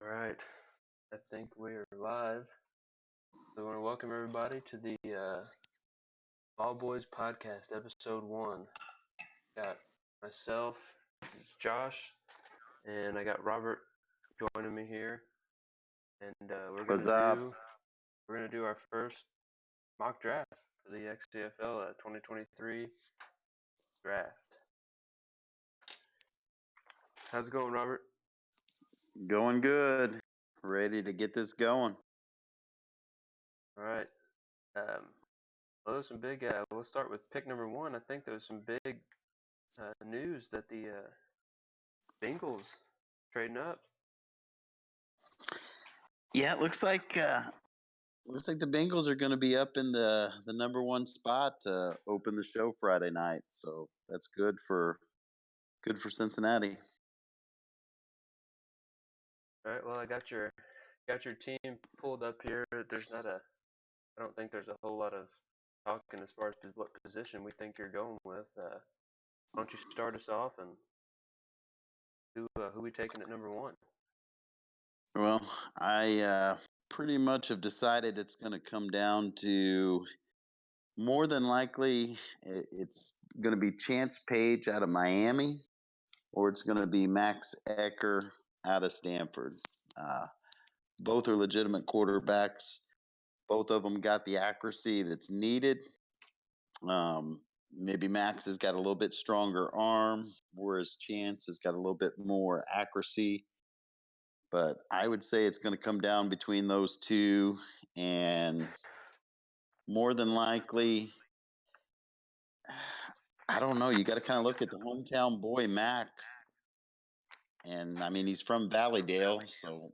All right, I think we're live. So I want to welcome everybody to the All Boys Podcast, Episode 1. Got myself, Josh, and I got Robert joining me here. And What's up? we're gonna do our first mock draft for the XCFL 2023 draft. How's it going, Robert? Going good. Ready to get this going. All right. Well, there's some big. We'll start with pick number 1. I think there was some big news that the Bengals trading up. Yeah, it looks like the Bengals are going to be up in the number 1 spot to open the show Friday night. So that's good for Cincinnati. All right. Well, I got your team pulled up here. I don't think there's a whole lot of talking as far as what position we think you're going with. Why don't you start us off and who we taking at number 1? Well, I pretty much have decided it's going to come down to more than likely it's going to be Chance Page out of Miami, or it's going to be Max Ecker out of Stanford. Both are legitimate quarterbacks. Both of them got the accuracy that's needed. Maybe Max has got a little bit stronger arm, whereas Chance has got a little bit more accuracy. But I would say it's going to come down between those two, and more than likely, I don't know. You got to kind of look at the hometown boy, Max. And I mean, he's from Valleydale, so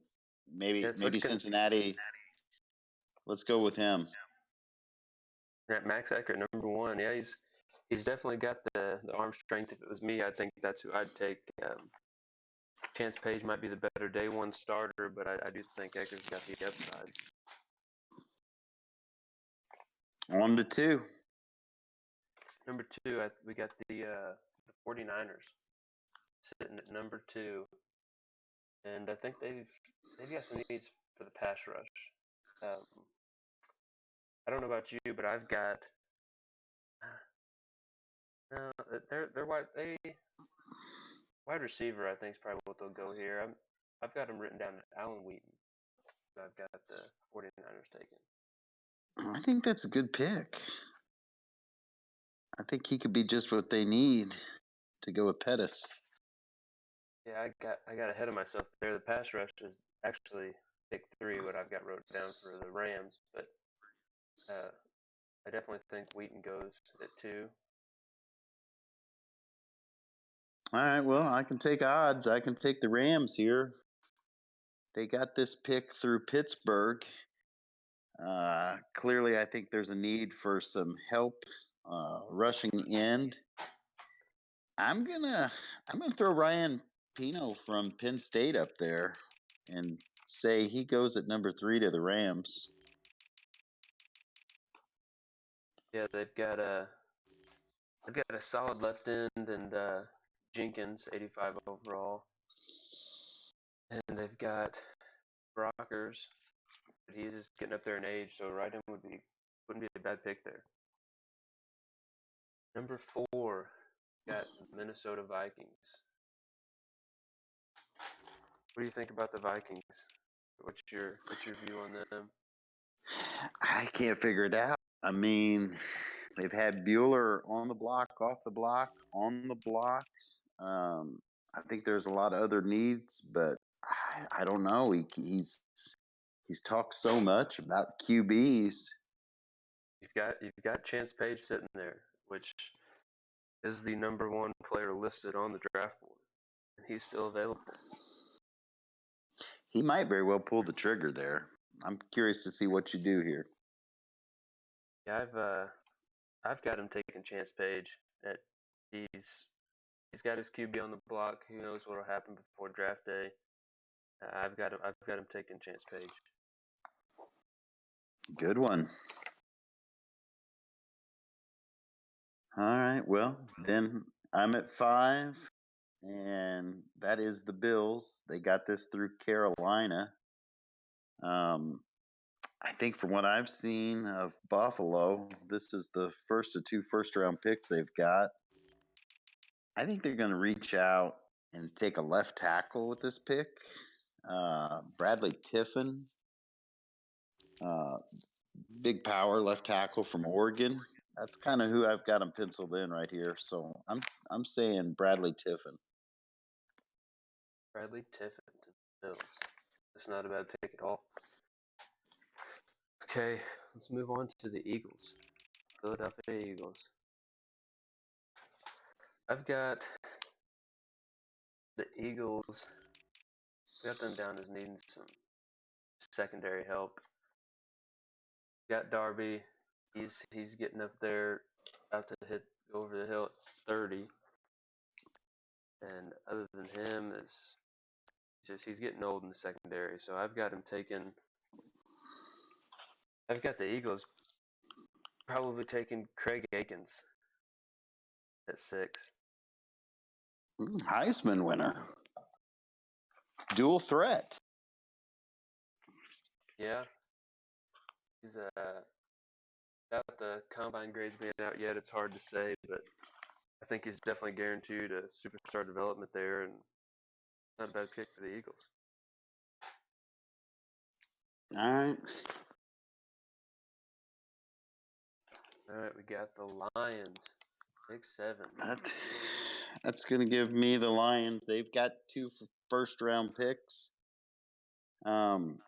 maybe Cincinnati. Let's go with him. Yeah, Max Eckert, number 1. Yeah, he's definitely got the arm strength. If it was me, I think that's who I'd take. Chance Page might be the better day 1 starter, but I do think Ecker's got the upside. On to 2. Number 2, we got the 49ers sitting at number 2, and I think they've got some needs for the pass rush. I don't know about you, but I've got they're wide receiver. I think is probably what they'll go here. I've got them written down at Allen Wheaton. I've got the 49ers taken. I think that's a good pick. I think he could be just what they need to go with Pettis. Yeah, I got ahead of myself there. The pass rush is actually pick 3, what I've got wrote down for the Rams, but I definitely think Wheaton goes at 2. All right, well, I can take odds. I can take the Rams here. They got this pick through Pittsburgh. Clearly, I think there's a need for some help rushing end. I'm gonna throw Ryan Pino from Penn State up there and say he goes at number 3 to the Rams. Yeah, they've got a solid left end and Jenkins, 85 overall, and they've got Brockers, but he's just getting up there in age, so right in wouldn't be a bad pick there. Number 4, got Minnesota Vikings. What do you think about the Vikings? What's your view on them? I can't figure it out. I mean, they've had Bueller on the block, off the block, on the block. I think there's a lot of other needs, but I don't know. He's talked so much about QBs. You've got Chance Page sitting there, which is the number 1 player listed on the draft board, and he's still available. He might very well pull the trigger there. I'm curious to see what you do here. Yeah, I've got him taking Chance Page. He's got his QB on the block. Who knows what'll happen before draft day? I've got him taking Chance Page. Good one. All right. Well, then I'm at 5. and that is the Bills. They got this through Carolina. I think from what I've seen of Buffalo, this is the first of two first-round picks they've got. I think they're going to reach out and take a left tackle with this pick. Bradley Tiffin, big power left tackle from Oregon. That's kind of who I've got him penciled in right here. So I'm saying Bradley Tiffin. Bradley Tiffin to the Bills. That's not a bad pick at all. Okay, let's move on to the Eagles. Philadelphia Eagles. I've got the Eagles. Got them down as needing some secondary help. Got Darby. He's getting up there, about to hit over the hill at 30. And other than him, he's getting old in the secondary. So I've got him taking. I've got the Eagles probably taking Craig Akins at 6. Heisman winner. Dual threat. Yeah. He's without the combine grades being out yet, it's hard to say, but I think he's definitely guaranteed a superstar development there, and not a bad pick for the Eagles. All right. All right, we got the Lions, pick 7. That's going to give me the Lions. They've got 2 first-round picks. I'm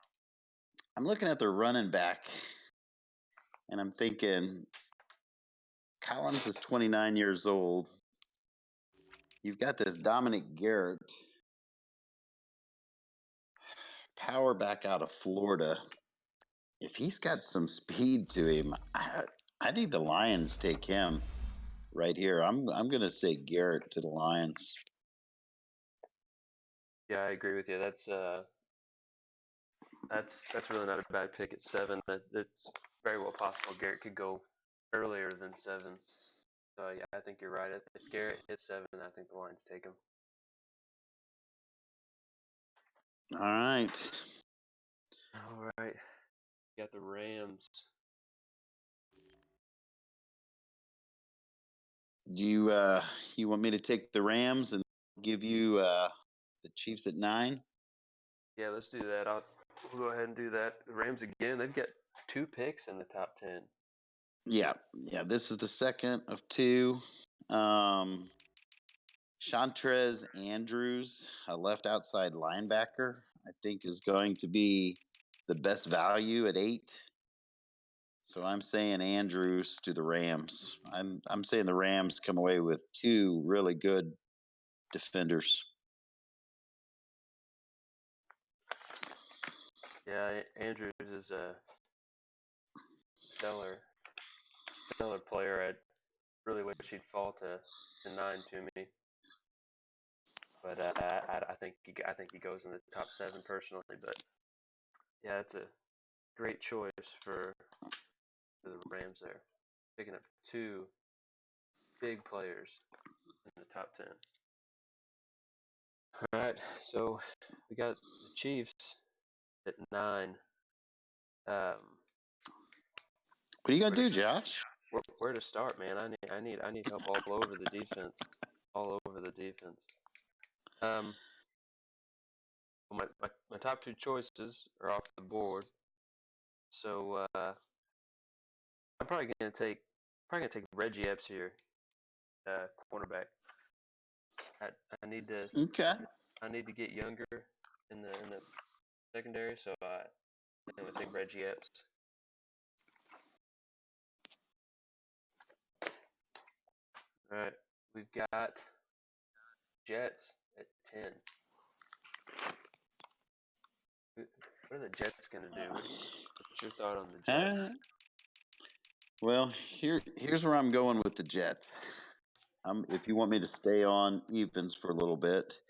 looking at their running back, and I'm thinking Collins is 29 years old. You've got this Dominic Garrett, power back out of Florida. If he's got some speed to him, I think the Lions take him right here. I'm going to say Garrett to the Lions. Yeah, I agree with you. That's really not a bad pick at 7. It's very well possible Garrett could go earlier than 7. So yeah, I think you're right. If Garrett hits 7, I think the Lions take him. All right. All right. You got the Rams. Do you want me to take the Rams and give you the Chiefs at 9? Yeah, let's do that. We'll go ahead and do that. The Rams again. They've got 2 picks in the top 10. Yeah. This is the second of 2. Chantrez Andrews, a left outside linebacker, I think is going to be the best value at 8. So I'm saying Andrews to the Rams. I'm saying the Rams come away with 2 really good defenders. Yeah, Andrews is a stellar player. I really wish he'd fall to 9 to me, but I think he goes in the top 7 personally. But yeah, it's a great choice for the Rams there, picking up 2 big players in the top 10. All right, so we got the Chiefs at 9. What are you gonna do, Josh? Where to start, man? I need help all over the defense. All over the defense. Well, my top 2 choices are off the board, so I'm probably gonna take Reggie Epps here, cornerback. I need to Okay. I need to get younger in the secondary, so I'm gonna take Reggie Epps. All right, we've got Jets at 10. What are the Jets gonna do? What's your thought on the Jets? Well, here's where I'm going with the Jets. If you want me to stay on evens for a little bit,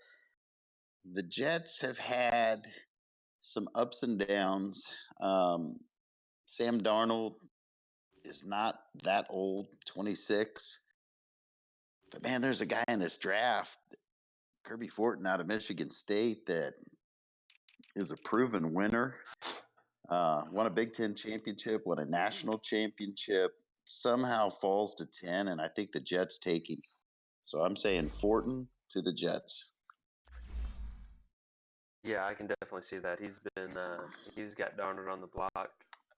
the Jets have had some ups and downs. Sam Darnold is not that old, 26. But man, there's a guy in this draft Kirby Fortin out of Michigan State that is a proven winner. Won a Big Ten championship, won a national championship, somehow falls to 10, and I think the Jets take him. So I'm saying Fortin to the Jets. Yeah, I can definitely see that. He's got Darnold on the block.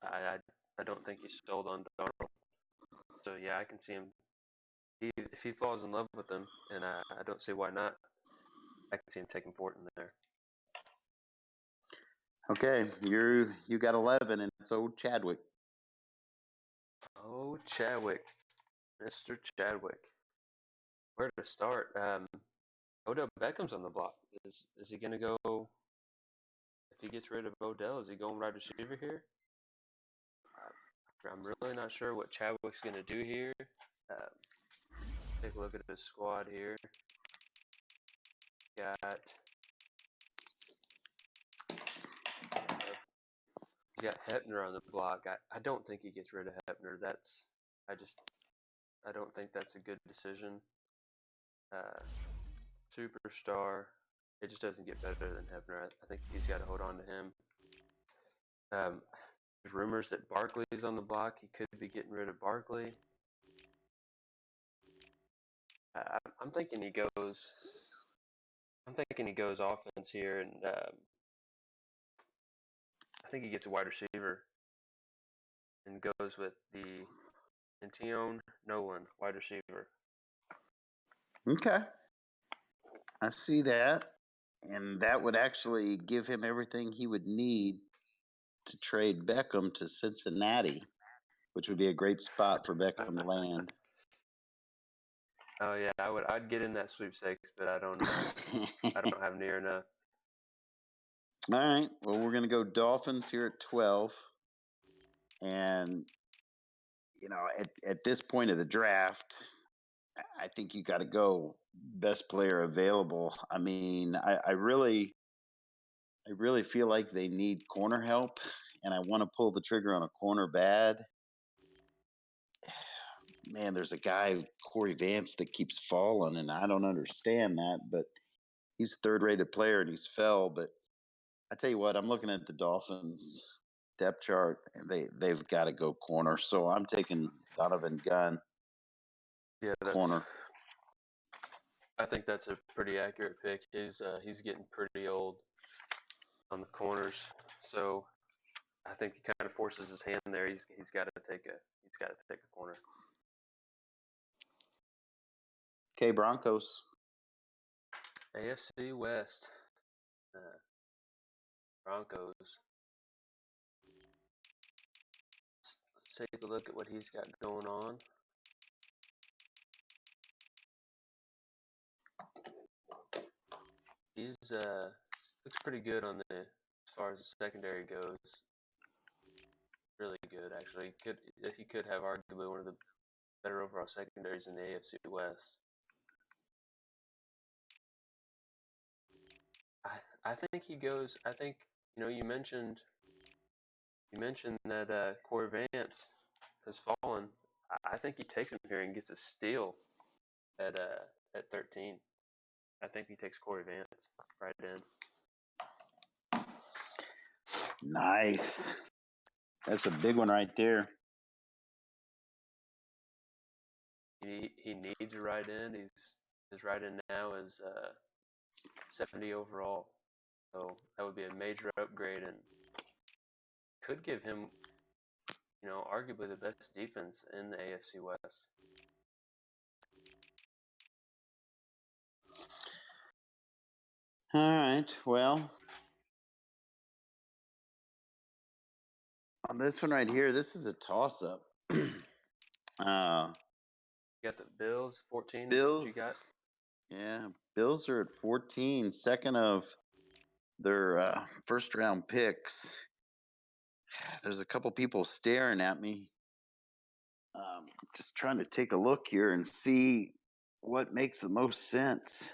I don't think he's sold on Darnold. So yeah, I can see him. If he falls in love with him, and I don't see why not. I can see him taking Fortin there. Okay, you got 11, and it's old Chadwick. Oh, Chadwick, Mr. Chadwick. Where to start? Odell Beckham's on the block. Is he gonna go? If he gets rid of Odell, is he going wide receiver here? I'm really not sure what Chadwick's gonna do here. Take a look at his squad here. Got He's got Hepner on the block. I don't think he gets rid of Hepner. I don't think that's a good decision. Superstar. It just doesn't get better than Hepner. I think he's got to hold on to him. There's rumors that Barkley's on the block. He could be getting rid of Barkley. I'm thinking he goes. I'm thinking he goes offense here, and I think he gets a wide receiver and goes with the Antione Nolan wide receiver. Okay. I see that. And that would actually give him everything he would need to trade Beckham to Cincinnati, which would be a great spot for Beckham to land. Oh yeah, I'd get in that sweepstakes, but I don't have near enough. All right. Well, we're going to go Dolphins here at 12. And, at this point of the draft, I think you got to go best player available. I mean, I really feel like they need corner help, and I want to pull the trigger on a corner bad. Man, there's a guy, Corey Vance, that keeps falling, and I don't understand that, but he's a third-rated player, and he's fell. But I tell you what, I'm looking at the Dolphins depth chart, and they've got to go corner. So I'm taking Donovan Gunn. Yeah, corner. I think that's a pretty accurate pick. He's getting pretty old on the corners, so I think he kind of forces his hand there. He's got to take a corner. Okay, Broncos. AFC West. Broncos. Let's take a look at what he's got going on. He's looks pretty good on as far as the secondary goes. Really good, actually. He could have arguably one of the better overall secondaries in the AFC West. I think he goes. I think you mentioned that Corey Vance has fallen. I think he takes him here and gets a steal at 13. I think he takes Corey Vance right in. Nice. That's a big one right there. He needs a right end. His right end now is 70 overall, so that would be a major upgrade and could give him, arguably the best defense in the AFC West. All right. Well, on this one right here, this is a toss-up. You got the Bills, 14. Bills. You got? Yeah, Bills are at 14, second of their first-round picks. There's a couple people staring at me. Just trying to take a look here and see what makes the most sense.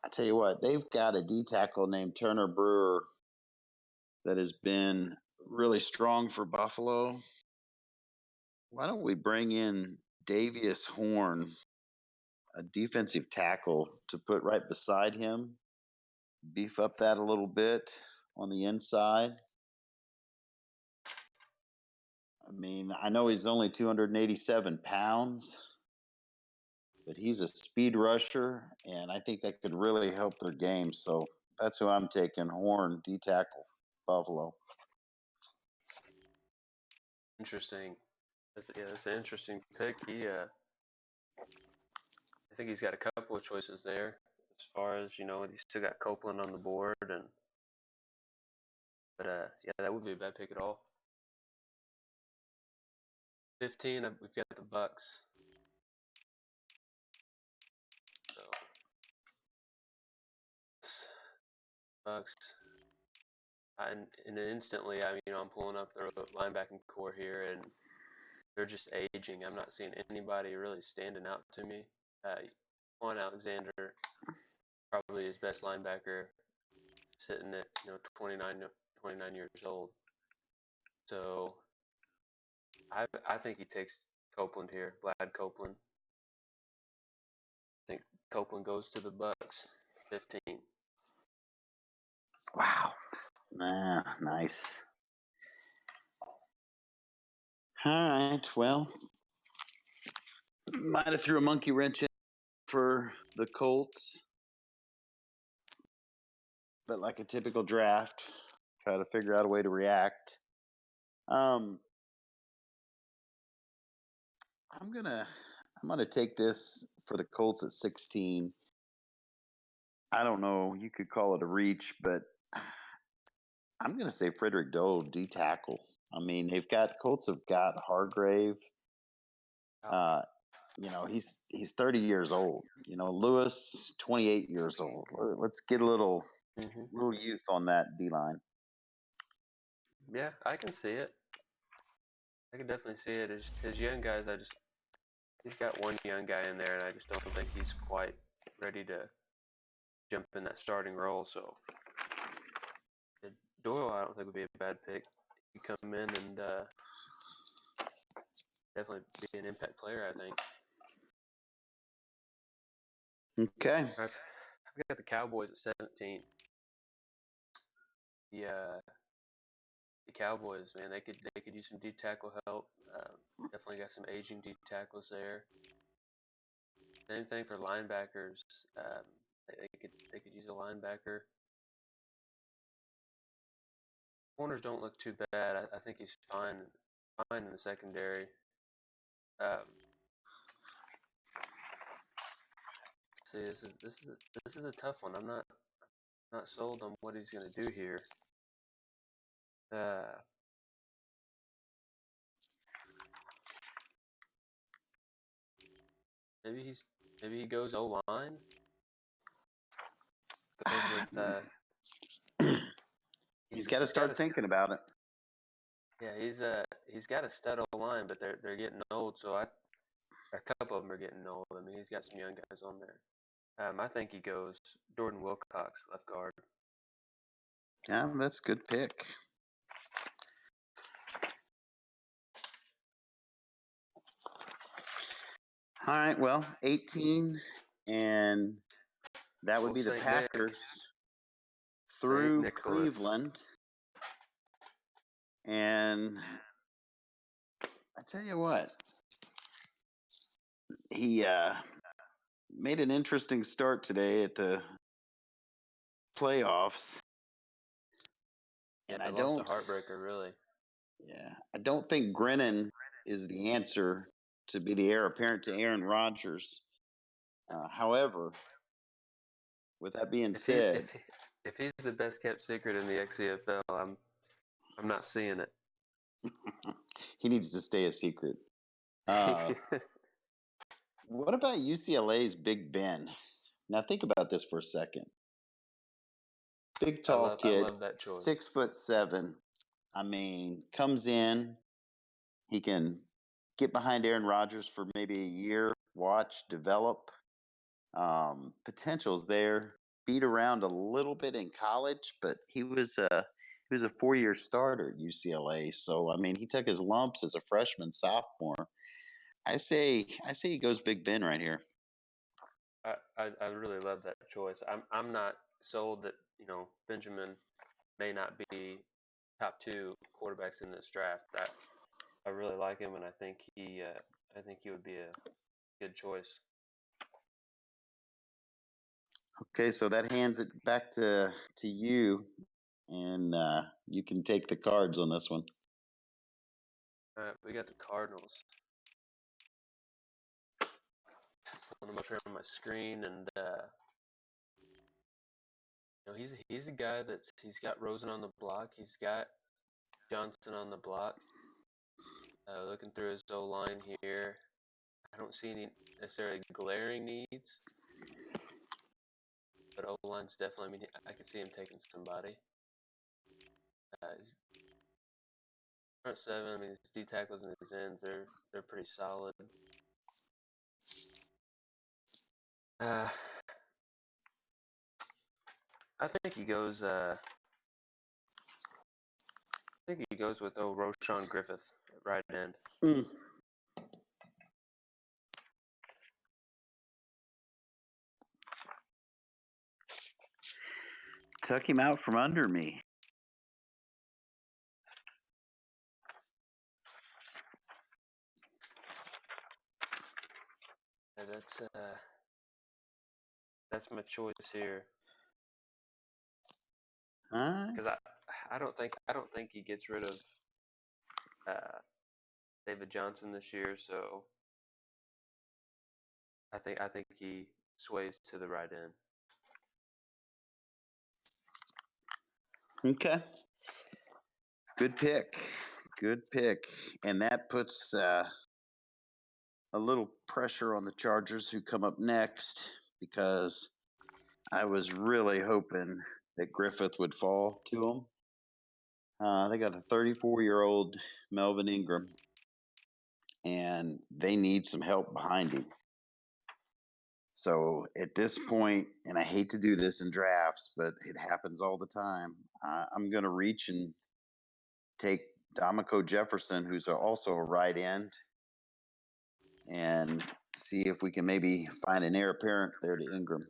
I tell you what, they've got a D tackle named Turner Brewer that has been really strong for Buffalo. Why don't we bring in Davius Horn a defensive tackle to put right beside him, beef up that a little bit on the inside. I mean, I know he's only 287 pounds, but he's a speed rusher, and I think that could really help their game. So that's who I'm taking, Horn, D tackle, Buffalo. Interesting. That's an interesting pick. I think he's got a couple of choices there. As far as he's still got Copeland on the board, but yeah, that would be a bad pick at all. 15, we've got the Bucks. So Bucks, and instantly, I'm pulling up their linebacking core here, and they're just aging. I'm not seeing anybody really standing out to me. Juan Alexander, probably his best linebacker, sitting at 29 years old. So I think he takes Copeland here, Vlad Copeland. I think Copeland goes to the Bucks, 15. Wow. Nice. All right. Well, might have threw a monkey wrench in for the Colts, but like a typical draft, try to figure out a way to react. I'm gonna take this for the Colts at 16. I don't know, you could call it a reach, but I'm gonna say Frederick Doe, D tackle. I mean, Colts have got Hargrave. He's 30 years old. Lewis, 28 years old. Let's get a little youth on that D line. Yeah, I can see it. I can definitely see it. His young guys, he's got one young guy in there, and I just don't think he's quite ready to jump in that starting role. So Doyle, I don't think would be a bad pick. He come in and definitely be an impact player, I think. Okay. All right, I've got the Cowboys at 17. The Cowboys, man, they could use some D tackle help. Definitely got some aging D tackles there. Same thing for linebackers. They could use a linebacker. Corners don't look too bad. I think he's fine in the secondary. See, this is a tough one. I'm not sold on what he's gonna do here. Maybe he goes O line. He's got to start thinking about it. Yeah, he's got a stud O line, but they're getting old. So a couple of them are getting old. I mean, he's got some young guys on there. I think he goes Jordan Wilcox, left guard. Yeah, that's a good pick. All right, well, 18, and that would be the Packers through Cleveland. And I tell you what, he made an interesting start today at the playoffs. And I lost a heartbreaker, really. Yeah, I don't think Grennan is the answer to be the heir apparent to Aaron Rodgers. However, with that being said, if he's the best kept secret in the XCFL, I'm not seeing it. He needs to stay a secret. What about UCLA's Big Ben? Now think about this for a second. Big tall kid, I love that choice. 6'7". I mean, comes in. He can get behind Aaron Rodgers for maybe a year, watch, develop. Potential's there. Beat around a little bit in college, but he was a 4-year starter at UCLA. So I mean, he took his lumps as a freshman, sophomore. I say he goes Big Ben right here. I really love that choice. I'm not sold that Benjamin may not be top two quarterbacks in this draft. I really like him, and I think he would be a good choice. Okay, so that hands it back to you, and you can take the cards on this one. All right, we got the Cardinals. Pulling them up here on my screen, and he's a guy he's got Rosen on the block. He's got Johnson on the block. Looking through his O line here, I don't see any necessarily glaring needs, but O line's definitely. I mean, I can see him taking somebody. Front seven. I mean, his D tackles and his ends, they're pretty solid. I think he goes. I think he goes with Roshan Griffith at right end. Took him out from under me. Yeah, that's my choice here. Because I don't think he gets rid of David Johnson this year, so I think he sways to the right end. Okay. Good pick. And that puts a little pressure on the Chargers, who come up next, because I was really hoping that Griffith would fall to them. They got a 34-year-old Melvin Ingram, and they need some help behind him. So at this point, and I hate to do this in drafts, but it happens all the time, I'm going to reach and take Damico Jefferson, who's also a right end, and see if we can maybe find an heir apparent there to Ingram.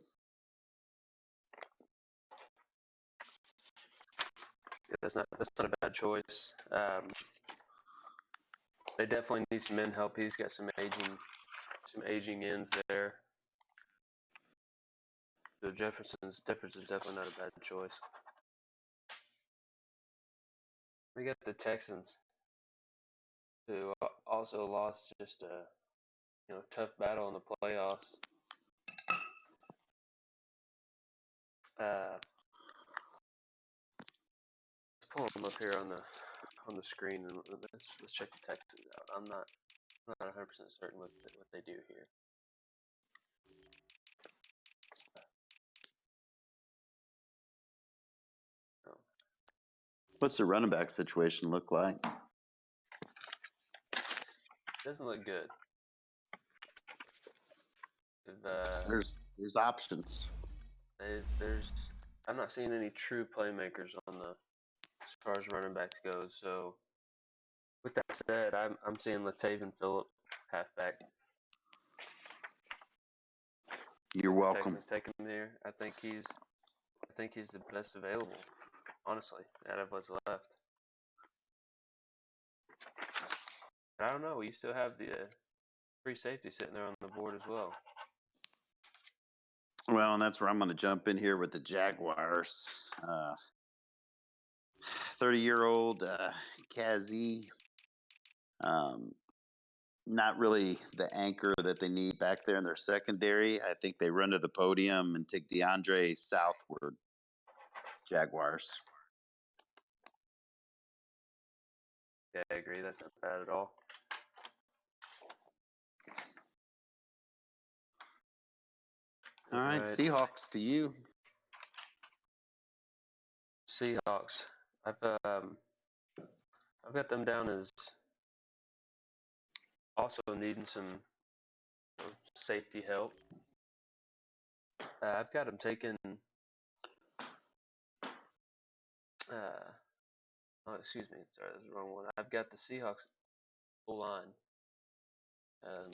Yeah, that's not a bad choice. They definitely need some end help. He's got some aging ends there. So Jefferson's definitely not a bad choice. We got the Texans, who also lost just a tough battle in the playoffs. Let's pull them up here on the screen, and let's check the Texans out. I'm not 100% certain what they do here. What's the running back situation look like? Doesn't look good. There's options. I'm not seeing any true playmakers as far as running backs goes. So with that said, I'm seeing Latavian Phillip halfback. You're welcome. Texans taking him here. I think he's the best available, honestly, out of what's left. But I don't know. You still have the free safety sitting there on the board as well. Well, and that's where I'm going to jump in here with the Jaguars. 30-year-old Kazi. Not really the anchor that they need back there in their secondary. I think they run to the podium and take DeAndre southward. Jaguars. Yeah, I agree. That's not bad at all. All right, Seahawks to you. Seahawks. I've got them down as also needing some safety help. I've got them taking. Excuse me. Sorry, that's the wrong one. I've got the Seahawks O-line.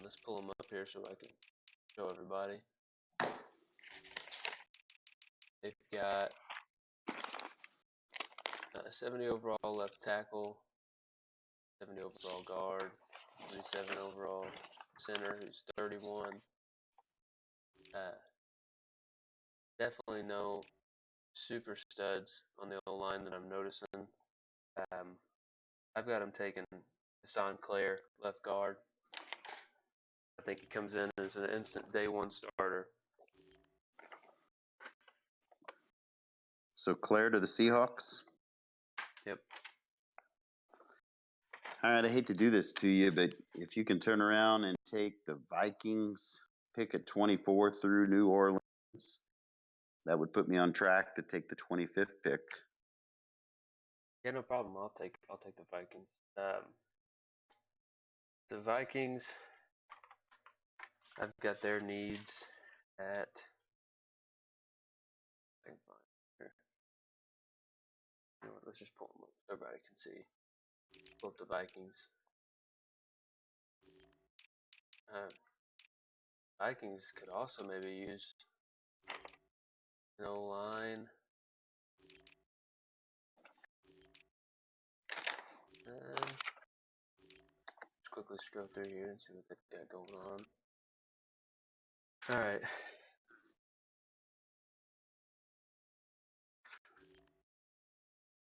Let's pull them up here so I can show everybody. They've got a 70 overall left tackle, 70 overall guard, 77 overall center, who's 31. Definitely no super studs on the O line that I'm noticing. I've got him taking Hassan Claire, left guard. I think he comes in as an instant day one starter. So Claire to the Seahawks. Yep. All right, I hate to do this to you, but if you can turn around and take the Vikings, pick at 24 through New Orleans, that would put me on track to take the 25th pick. Yeah, no problem. I'll take the Vikings. The Vikings, I've got their needs at. I can find here. You know what, let's just pull them up so everybody can see. Pull up the Vikings. Vikings could also maybe use an O-line. Let's quickly scroll through here and see what they've got going on. All right.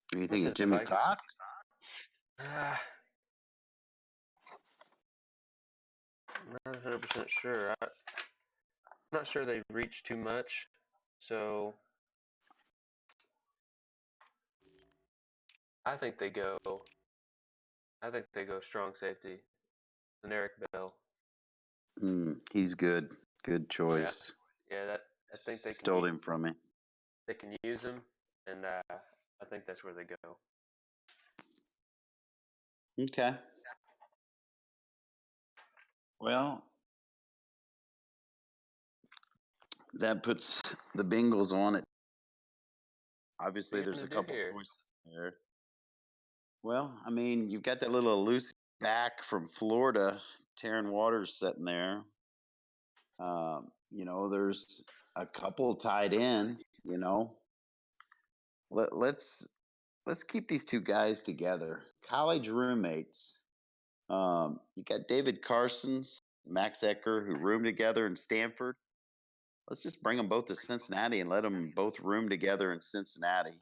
What do you think of Jimmy Cox? I'm not 100% sure. I'm not sure they reach too much, so I think they go strong safety. Eric Bell. He's good. Good choice. Yeah, that I think they stole him from me. They can use him, and I think that's where they go. Okay. Well, that puts the Bengals on it. Obviously, there's a couple choices there. Well, I mean, you've got that little elusive back from Florida, Taryn Waters, sitting there. There's a couple tight ends. Let's keep these two guys together. College roommates. You got David Carson's, Max Ecker, who roomed together in Stanford. Let's just bring them both to Cincinnati and let them both room together in Cincinnati.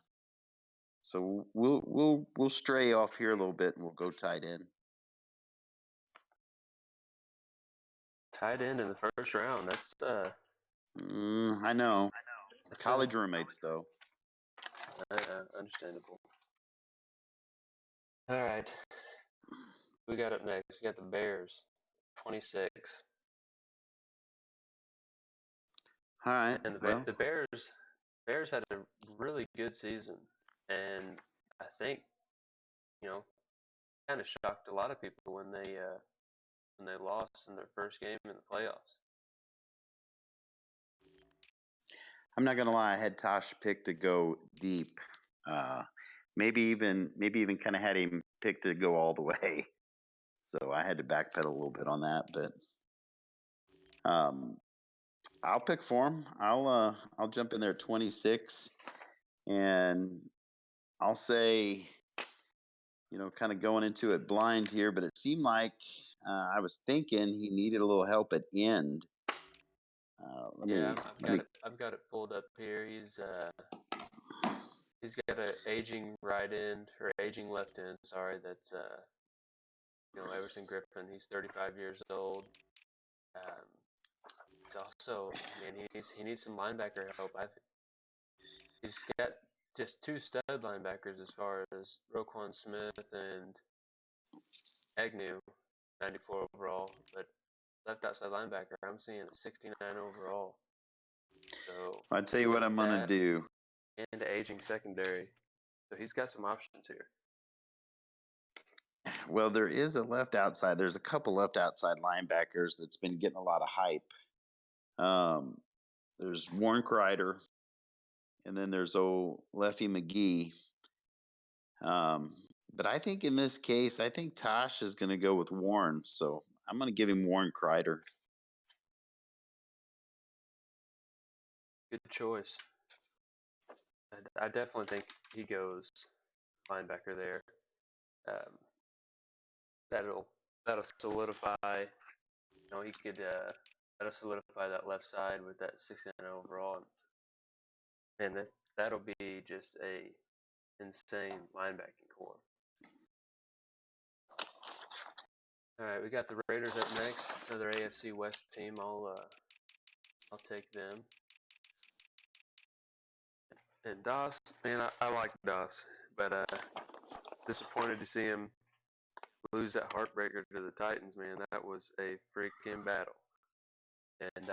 So we'll stray off here a little bit and we'll go tight end. Tight end in the first round. That's I know. College roommates though. Understandable. All right. We got up next. We got the Bears, 26. All right. And the Bears had a really good season, and I think, kind of shocked a lot of people when they lost in their first game in the playoffs. I'm not gonna lie. I had Tosh picked to go deep. Maybe even kind of had him picked to go all the way. So I had to backpedal a little bit on that, but I'll pick for him. I'll jump in there at 26, and I'll say, kind of going into it blind here, but it seemed like I was thinking he needed a little help at end. I've got it pulled up here. He's got an aging right end or aging left end. Sorry, that's Everson Griffin. He's 35 years old. He's also, he needs some linebacker help. He's got just two stud linebackers as far as Roquan Smith and Agnew, 94 overall, but left outside linebacker, I'm seeing a 69 overall. So I'll tell you what I'm gonna do. And aging secondary, so he's got some options here. Well, there is a left outside. There's a couple left outside linebackers that's been getting a lot of hype. There's Warren Kreider, and then there's old Leffie McGee. But I think in this case, I think Tosh is going to go with Warren. So I'm going to give him Warren Kreider. Good choice. I definitely think he goes linebacker there. Um, that'll solidify. He could that'll solidify that left side with that 69 overall, and that'll be just a insane linebacking core. All right, we got the Raiders up next. Another AFC West team. I'll take them. And Doss, man, I like Doss, but disappointed to see him lose that heartbreaker to the Titans. Man, that was a freaking battle. And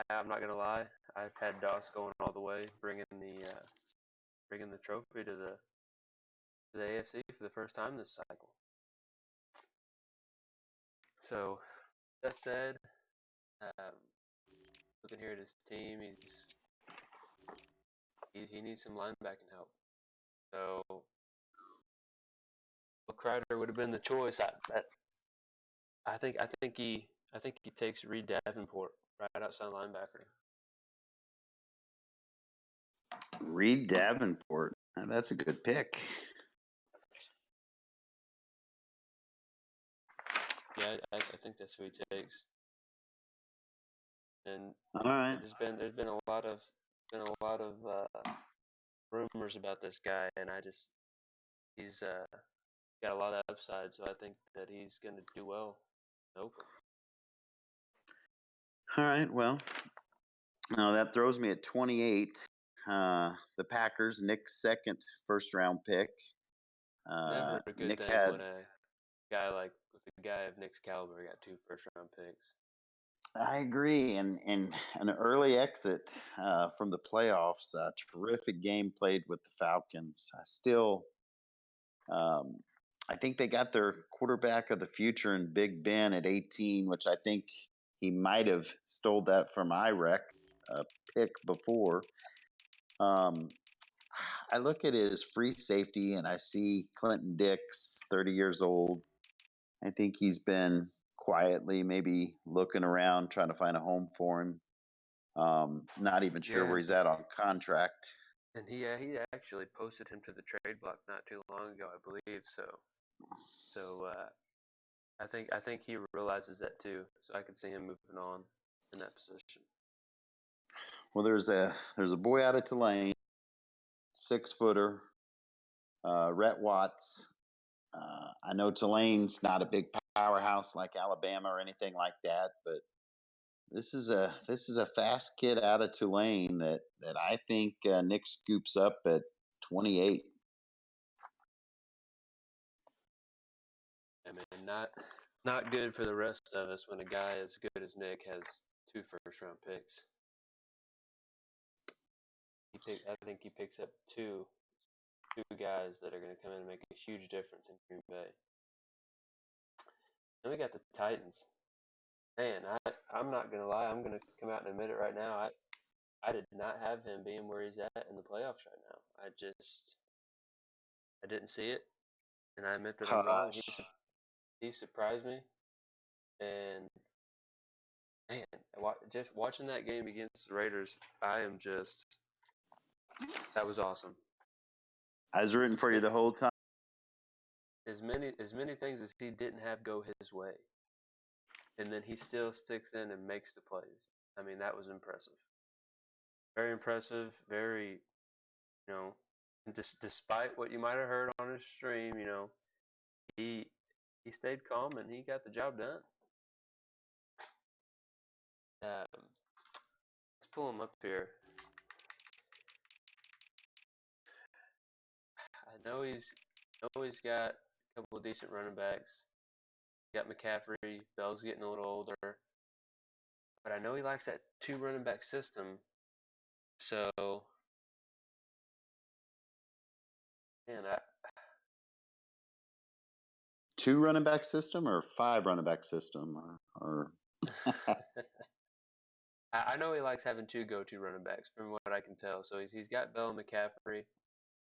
I'm not gonna lie, I've had Doss going all the way, bringing the trophy to the AFC for the first time this cycle. So that said, looking here at his team, he needs some linebacking help. So Kreider would have been the choice. I think he takes Reed Davenport right outside linebacker. Reed Davenport. That's a good pick. Yeah, I think that's who he takes. And all right, there's been a lot of rumors about this guy, and he's got a lot of upside, so I think that he's going to do well in Oakland. All right, well, now that throws me at 28. The Packers, Nick's second first-round pick. Never a good Nick thing had, when a guy of Nick's caliber got 2 first-round picks. I agree, and an early exit from the playoffs. A terrific game played with the Falcons. I think they got their quarterback of the future in Big Ben at 18, which I think he might have stole that from IREC pick before. I look at it as free safety, and I see Clinton Dix, 30 years old. I think he's been quietly maybe looking around, trying to find a home for him. Not even sure where he's at on contract. And he actually posted him to the trade block not too long ago, I believe. So I think he realizes that too. So I could see him moving on in that position. Well, there's a boy out of Tulane, 6-footer, Rhett Watts. I know Tulane's not a big powerhouse like Alabama or anything like that, but this is a fast kid out of Tulane that I think Nick scoops up at 28. I mean, not good for the rest of us when a guy as good as Nick has 2 first-round picks. I think he picks up two guys that are going to come in and make a huge difference in Green Bay. Then we got the Titans. Man, I'm not going to lie. I'm going to come out and admit it right now. I did not have him being where he's at in the playoffs right now. I didn't see it, and I admit that I'm wrong. He surprised me, and man, just watching that game against the Raiders, that was awesome. I was rooting for you the whole time. As many things as he didn't have go his way, and then he still sticks in and makes the plays. I mean, that was impressive. Very impressive. Very, despite what you might have heard on his stream, he stayed calm and he got the job done. Let's pull him up here. I know he's got a couple of decent running backs. Got McCaffrey. Bell's getting a little older, but I know he likes that 2 running back system. So, man, 2 running back system or 5 running back system or I know he likes having 2 go-to running backs from what I can tell. So he's got Bell and McCaffrey,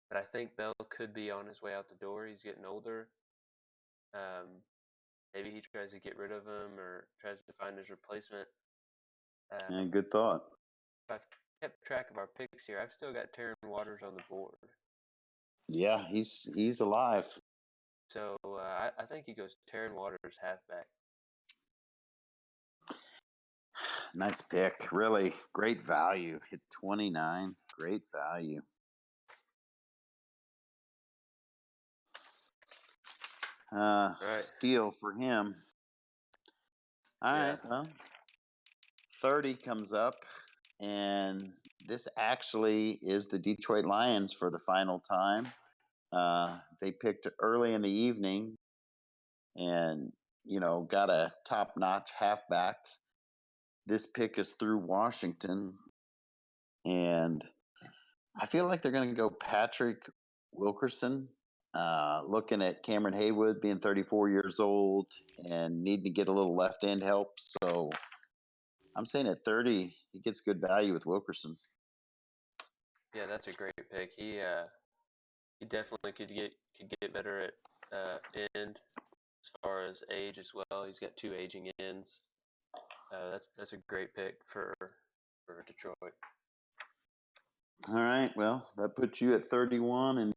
but I think Bell could be on his way out the door. He's getting older. Maybe he tries to get rid of him or tries to find his replacement. good thought. kept track of our picks here. I've still got Taron Waters on the board. Yeah, he's alive. So I think he goes Taron Waters halfback. Nice pick. Really great value. Hit 29. Great value. Right. Steal for him. All Yeah. right. Well, 30 comes up, and this actually is the Detroit Lions for the final time. They picked early in the evening and, got a top-notch halfback. This pick is through Washington, and I feel like they're going to go Patrick Wilkerson. Looking at Cameron Haywood being 34 years old and needing to get a little left end help. So I'm saying at 30, he gets good value with Wilkerson. Yeah, that's a great pick. He definitely could get better at end as far as age as well. He's got 2 aging ends. That's a great pick for Detroit. All right. Well, that puts you at 31. And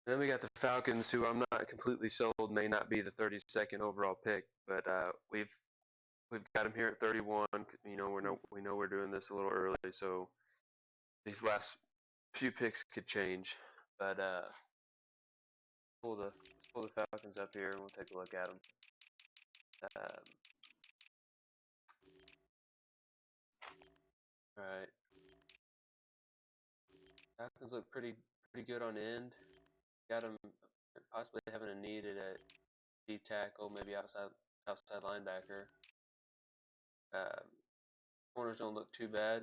then we got the Falcons, who I'm not completely sold may not be the 32nd overall pick, but we've got them here at 31. We know we're doing this a little early, so these last few picks could change. But let's pull the Falcons up here and we'll take a look at them. All right. Falcons look pretty good on end. Got them possibly having a need at a D tackle, maybe outside linebacker. Corners don't look too bad.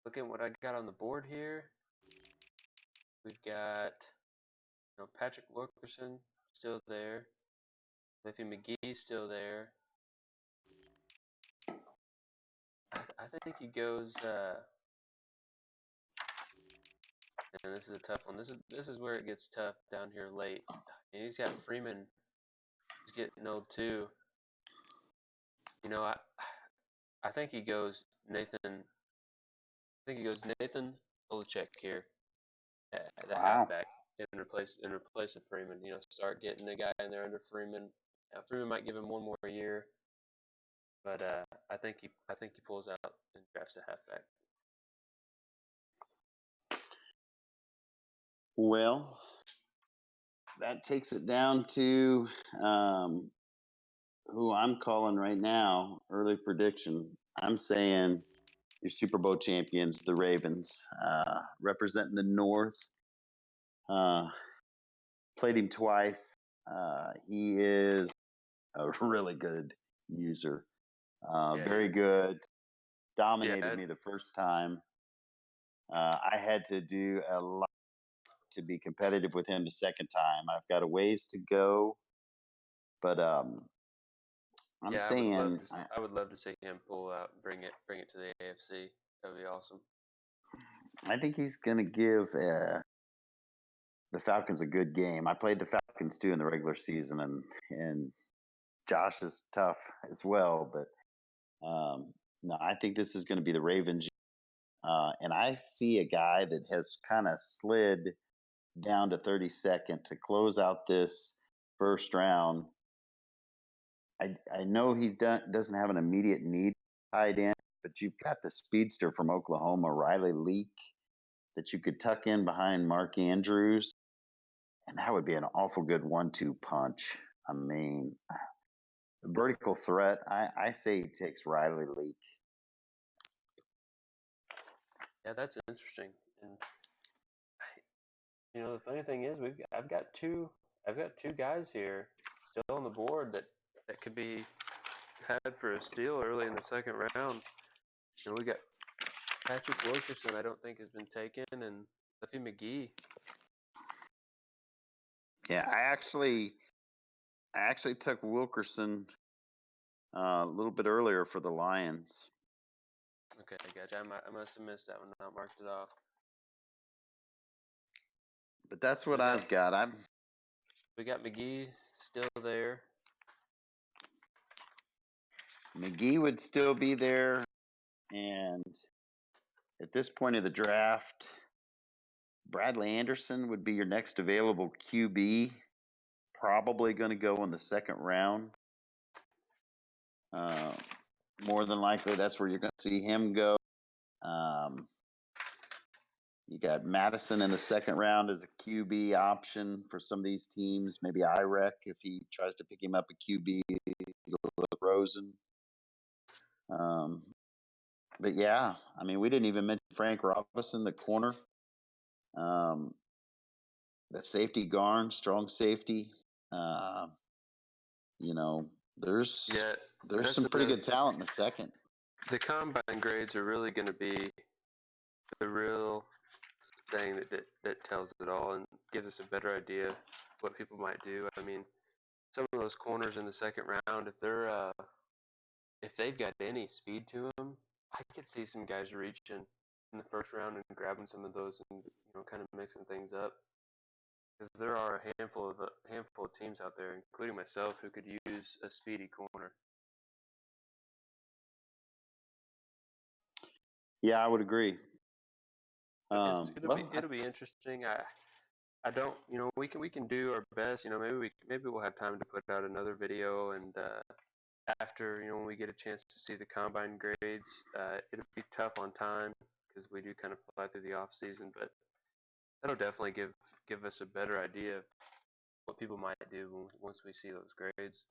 Looking at what I got on the board here, we've got Patrick Wilkerson still there. Liffy McGee still there. I think he goes. And this is a tough one. This is where it gets tough down here late. And he's got Freeman. He's getting old too. I think he goes Nathan. I think he goes Nathan Olachek here, the halfback, in replace of Freeman. Start getting the guy in there under Freeman. Now, Freeman might give him one more year, but I think he pulls out and drafts a halfback. well, that takes it down to who I'm calling right now. Early prediction. I'm saying your Super Bowl champions, the Ravens, representing the North. Played him twice. He is a really good user. Very good. Dominated me the first time. I had to do a lot to be competitive with him the second time. I've got a ways to go, but I'm saying I would love to see him pull out and bring it to the AFC. That would be awesome. I think he's going to give the Falcons a good game. I played the Falcons too in the regular season, and Josh is tough as well. But no, I think this is going to be the Ravens. And I see a guy that has kind of slid down to 32nd to close out this first round. I know he doesn't have an immediate need tied in, but you've got the speedster from Oklahoma, Riley Leak, that you could tuck in behind Mark Andrews. And that would be an awful good 1-2 punch. I mean, vertical threat. I say he takes Riley Leak. Yeah, that's interesting. And the funny thing is, I've got two guys here still on the board that could be had for a steal early in the second round. We got Patrick Wilkerson. I don't think has been taken, and Liffy McGee. Yeah, I actually took Wilkerson a little bit earlier for the Lions. Okay, gotcha. I must have missed that one. Not marked it off. But that's what I've got. We got McGee still there. McGee would still be there, and at this point of the draft, Bradley Anderson would be your next available QB. Probably going to go in the second round. More than likely, that's where you're going to see him go. You got Madison in the second round as a QB option for some of these teams. Maybe IREC if he tries to pick him up a QB. Rosen. But yeah, I mean, we didn't even mention Frank Robinson, the corner. That safety Garn, strong safety. There's some pretty good talent in the second. The combine grades are really going to be the real thing that tells it all and gives us a better idea of what people might do. I mean, some of those corners in the second round, if they've got any speed to them, I could see some guys reaching in the first round and grabbing some of those and kind of mixing things up. Because there are a handful of teams out there, including myself, who could use a speedy corner. Yeah, I would agree. It'll be interesting. I don't, we can do our best. Maybe we'll have time to put out another video, and after when we get a chance to see the combine grades, it'll be tough on time because we do kind of fly through the off season, but that'll definitely give us a better idea of what people might do once we see those grades.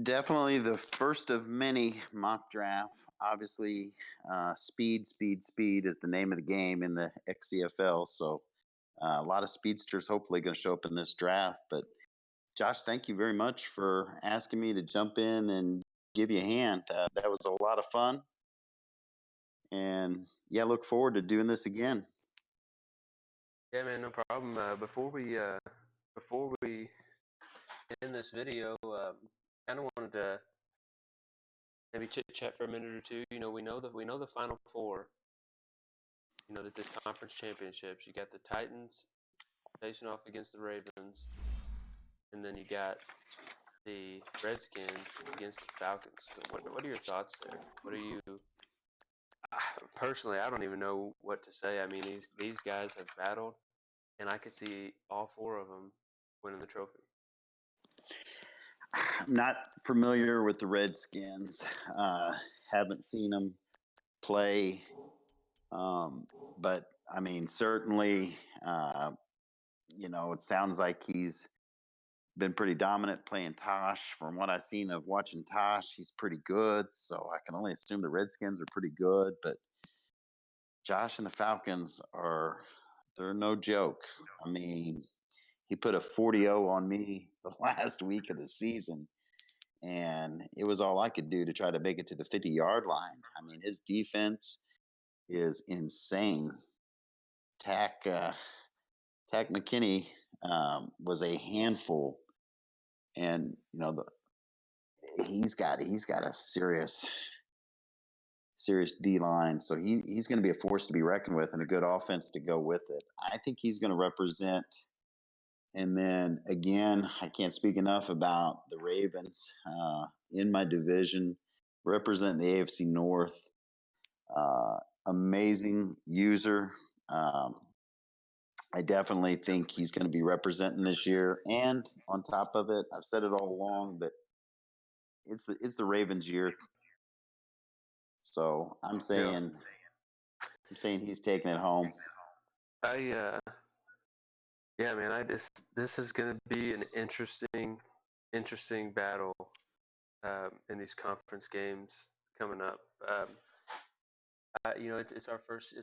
Definitely the first of many mock drafts. Obviously, speed is the name of the game in the XCFL. So a lot of speedsters hopefully going to show up in this draft. But Josh, thank you very much for asking me to jump in and give you a hand. That was a lot of fun. And yeah, look forward to doing this again. Yeah, man, no problem. Before we end this video, kind of wanted to maybe chit chat for a minute or two. We know the Final Four. That this conference championships. You got the Titans facing off against the Ravens, and then you got the Redskins against the Falcons. So what are your thoughts there? What are you? Personally, I don't even know what to say. I mean, these guys have battled, and I could see all four of them winning the trophy. I'm not familiar with the Redskins. Haven't seen them play. But I mean, certainly, it sounds like he's been pretty dominant playing Tosh. From what I've seen of watching Tosh, he's pretty good. So I can only assume the Redskins are pretty good. But Josh and the Falcons they're no joke. I mean, he put a 40-0 on me the last week of the season, and it was all I could do to try to make it to the 50-yard line. I mean, his defense is insane. Tack McKinney was a handful, and he's got a serious D line, so he's going to be a force to be reckoned with and a good offense to go with it. I think he's going to represent. And then again, I can't speak enough about the Ravens in my division, represent the AFC North. Amazing user. I definitely think he's going to be representing this year. And on top of it, I've said it all along, but it's the Ravens' year. So I'm saying he's taking it home. Yeah, man. This is going to be an interesting battle in these conference games coming up. It's our first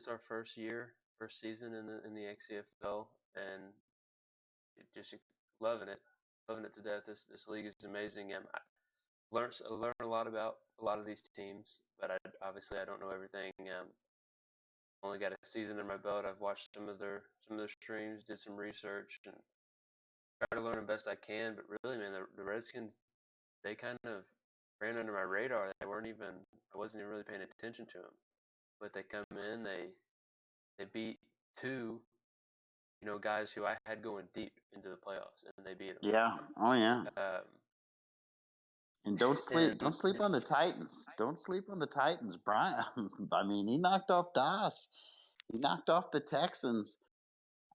season in the XCFL, and just loving it to death. This league is amazing. I learned a lot about a lot of these teams, but obviously I don't know everything. Only got a season in my belt. I've watched some of their streams, did some research, and try to learn the best I can. But really, man, the Redskins, they kind of ran under my radar. I wasn't even really paying attention to them. But they come in, they beat two, guys who I had going deep into the playoffs, and they beat them. Yeah. Oh yeah. And don't And sleep on the Titans. Don't sleep on the Titans, Brian. I mean, he knocked off DOS. He knocked off the Texans.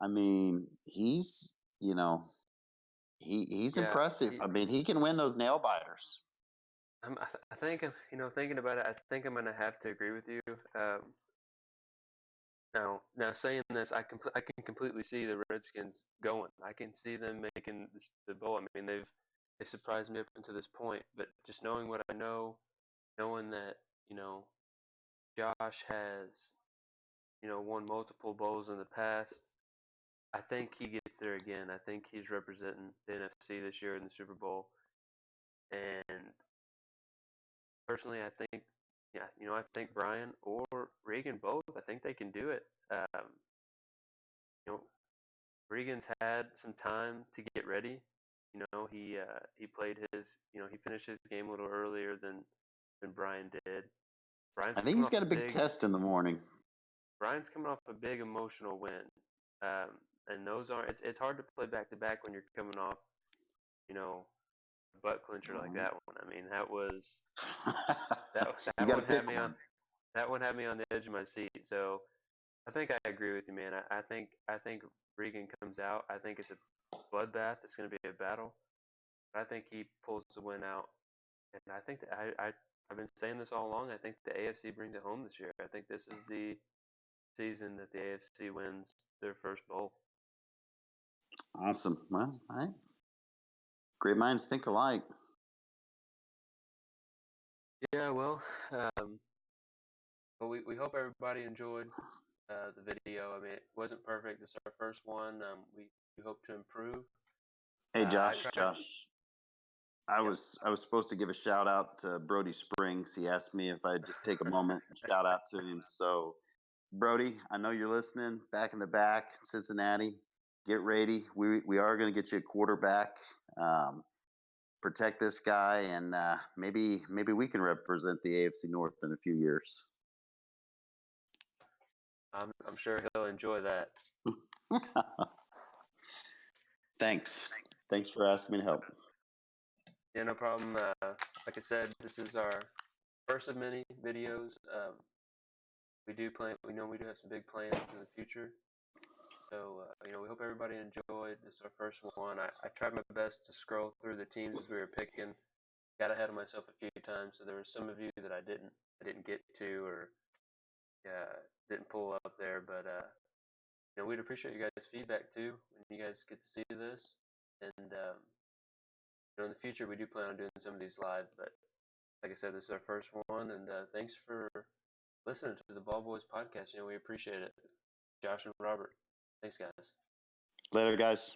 I mean, he's yeah, impressive. I mean, he can win those nail biters. I think thinking about it, I think I'm gonna have to agree with you. Now saying this, I can completely see the Redskins going. I can see them making the bowl. I mean, they've surprised me up until this point, but just knowing what I know, knowing that Josh has won multiple bowls in the past, I think he gets there again. I think he's representing the NFC this year in the Super Bowl, and personally, I think I think Brian or Regan both. I think they can do it. You know, Regan's had some time to get ready. He played he finished his game a little earlier than Brian did. Brian's I think coming he's off got a big test in the morning. Brian's coming off a big emotional win, and those are it's hard to play back to back when you're coming off a butt clincher like that one. I mean that You that got to one had pick me on one. that one had me on the edge of my seat. So I think I agree with you, man. I think Regan comes out. I think it's a bloodbath. It's going to be a battle. But I think he pulls the win out, and I think that I've been saying this all along. I think the AFC brings it home this year. I think this is the season that the AFC wins their first bowl. Awesome. Well, all right. Great minds think alike. Yeah, well, we hope everybody enjoyed the video. I mean, it wasn't perfect. This is our first one. We hope to improve. Hey, I Josh. tried. Josh. I Yep. was supposed to give a shout out to Brody Springs. He asked me if I'd just take a moment and shout out to him. So, Brody, I know you're listening. Back in the back, Cincinnati, get ready. We are going to get you a quarterback. Protect this guy, and maybe we can represent the AFC North in a few years. I'm sure he'll enjoy that. Thanks for asking me to help. Yeah, no problem. Like I said, this is our first of many videos. We do plan. We know we do have some big plans in the future. So we hope everybody enjoyed. This is our first one. I tried my best to scroll through the teams as we were picking. Got ahead of myself a few times, so there were some of you that I didn't get to or didn't pull up there. But we'd appreciate you guys' feedback too when you guys get to see this. And in the future we do plan on doing some of these live. But like I said, this is our first one, and thanks for listening to the Ball Boys podcast. We appreciate it. Josh and Robert. Thanks, guys. Later, guys.